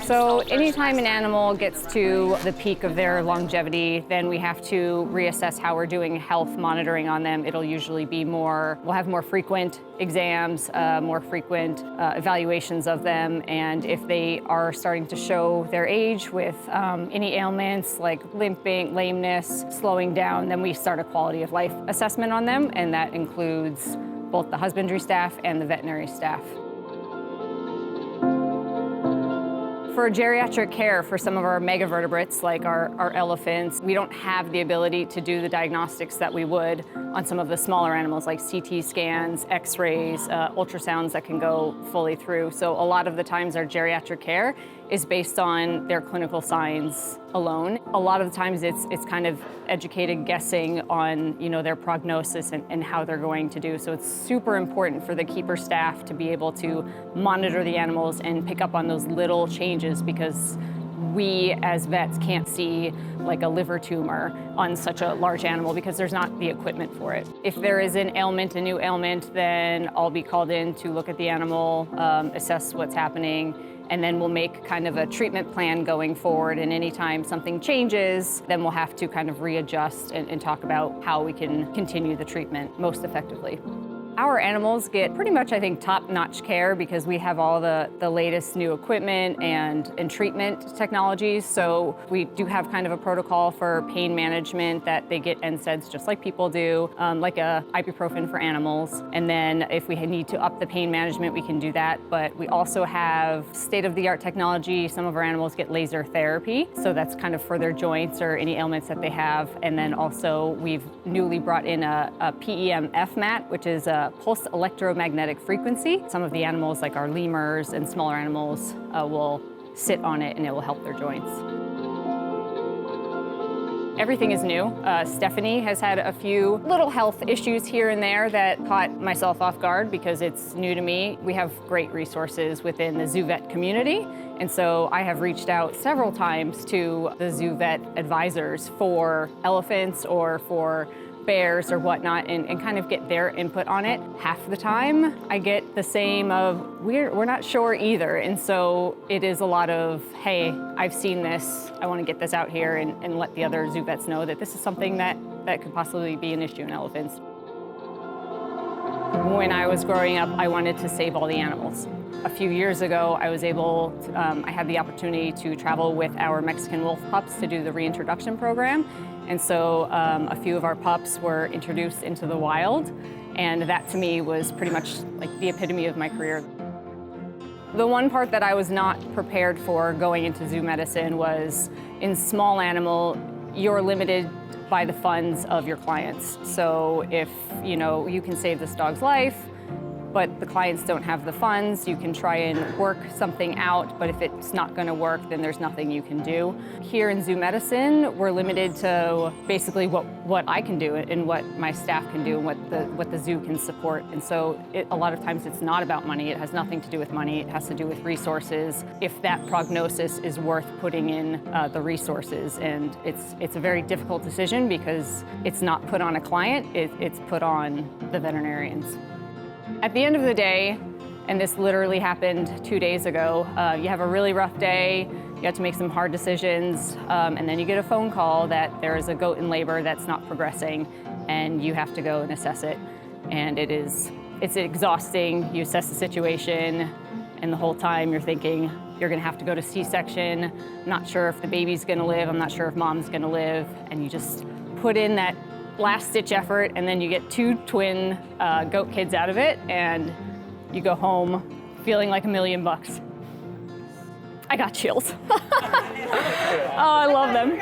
So anytime an animal gets to the peak of their longevity, then we have to reassess how we're doing health monitoring on them. It'll usually be we'll have more frequent exams, more frequent evaluations of them, and if they are starting to show their age with any ailments like limping, lameness, slowing down, then we start a quality of life assessment on them, and that includes both the husbandry staff and the veterinary staff. For geriatric care, for some of our megavertebrates, like our elephants, we don't have the ability to do the diagnostics that we would on some of the smaller animals, like CT scans, X-rays, ultrasounds that can go fully through. So a lot of the times our geriatric care is based on their clinical signs alone. A lot of the times it's kind of educated guessing on their prognosis and how they're going to do. So it's super important for the keeper staff to be able to monitor the animals and pick up on those little changes, because we as vets can't see like a liver tumor on such a large animal because there's not the equipment for it. If there is an ailment, a new ailment, then I'll be called in to look at the animal, assess what's happening, and then we'll make kind of a treatment plan going forward. And anytime something changes, then we'll have to kind of readjust and talk about how we can continue the treatment most effectively. Our animals get pretty much, I think, top-notch care because we have all the latest new equipment and treatment technologies. So we do have kind of a protocol for pain management that they get NSAIDs just like people do, like a ibuprofen for animals. And then if we need to up the pain management, we can do that. But we also have state-of-the-art technology. Some of our animals get laser therapy. So that's kind of for their joints or any ailments that they have. And then also we've newly brought in a PEMF mat, which is a pulse electromagnetic frequency. Some of the animals, like our lemurs and smaller animals, will sit on it and it will help their joints. Everything is new. Stephanie has had a few little health issues here and there that caught myself off guard because it's new to me. We have great resources within the zoo vet community, and so I have reached out several times to the zoo vet advisors for elephants or for bears or whatnot and kind of get their input on it. Half the time I get the same of, we're not sure either. And so it is a lot of, hey, I've seen this, I want to get this out here and let the other zoo vets know that this is something that could possibly be an issue in elephants. When I was growing up, I wanted to save all the animals. A few years ago, I had the opportunity to travel with our Mexican wolf pups to do the reintroduction program. And so a few of our pups were introduced into the wild, and that to me was pretty much like the epitome of my career. The one part that I was not prepared for going into zoo medicine was in small animal, you're limited by the funds of your clients. So if you can save this dog's life, but the clients don't have the funds, you can try and work something out, but if it's not going to work, then there's nothing you can do. Here in zoo medicine, we're limited to basically what I can do and what my staff can do and what the zoo can support. And so a lot of times it's not about money. It has nothing to do with money. It has to do with resources. If that prognosis is worth putting in the resources, and it's a very difficult decision because it's not put on a client, it's put on the veterinarians. At the end of the day, and this literally happened 2 days ago, you have a really rough day, you have to make some hard decisions, and then you get a phone call that there is a goat in labor that's not progressing, and you have to go and assess it. And it's exhausting. You assess the situation, and the whole time you're thinking, you're gonna have to go to C-section, I'm not sure if the baby's gonna live, I'm not sure if mom's gonna live, and you just put in that last-ditch effort, and then you get 2 twin goat kids out of it, and you go home feeling like $1 million. I got chills. Oh, I love them.